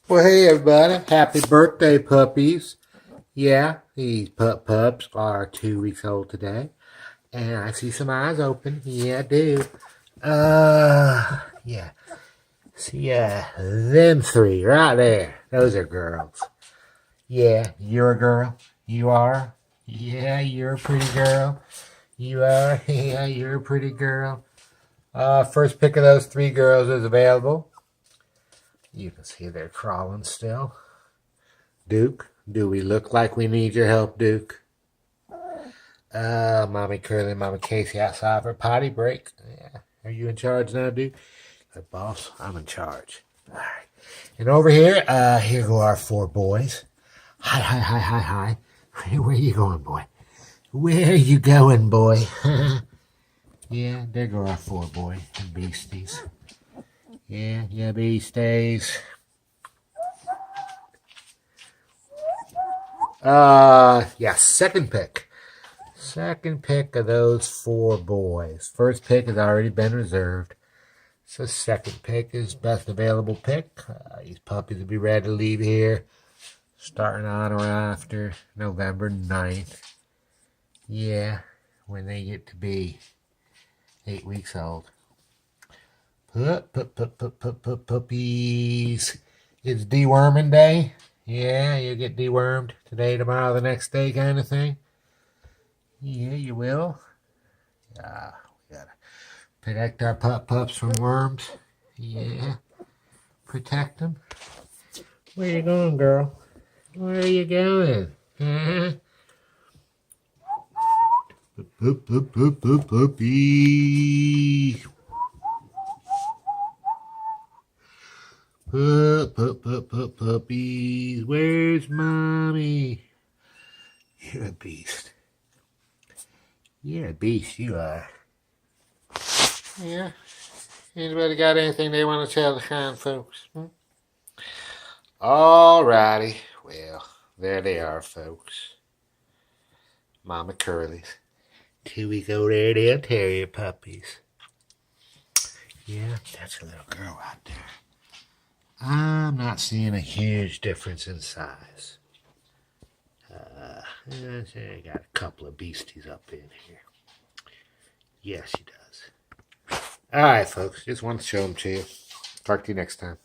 Well, hey everybody, happy birthday, puppies. Yeah, these pups are 2 weeks old today. And I see some eyes open. Yeah, I do. Yeah. See, them three right there. Those are girls. Yeah, you're a girl. You are. Yeah, you're a pretty girl. You are. Yeah, you're a pretty girl. First pick of those three girls is available. You can see they're crawling still. Duke, do we look like we need your help, Duke? Mommy Curly and Mommy Casey outside for a potty break. Yeah. Are you in charge now, Duke? Boss, I'm in charge. All right. And over here, here go our four boys. Hi, hi, hi, hi, hi. Where you going, boy? Where you going, boy? Yeah, there go our four boys and beasties. Yeah, beasties. Yeah, second pick. Second pick of those four boys. First pick has already been reserved. So second pick is best available pick. These puppies will be ready to leave here starting on or after November 9th. Yeah, when they get to be 8 weeks old. Puppies. It's deworming day. Yeah, you'll get dewormed today, tomorrow, the next day kind of thing. Yeah, you will. We gotta protect our pups from worms. Yeah, protect them. Where you going, girl? Where are you going? Huh? Puppy. Puppies. Where's mommy? You're a beast. You're a beast, you are. Yeah. Anybody got anything they want to tell the kind folks? Alrighty. Well, there they are, folks. Mama Curly's 2-week-old Airedale Terrier puppies. Yeah, that's a little girl right there. I'm not seeing a huge difference in size. I got a couple of beasties up in here. Yes, she does. All right, folks. Just wanted to show them to you. Talk to you next time.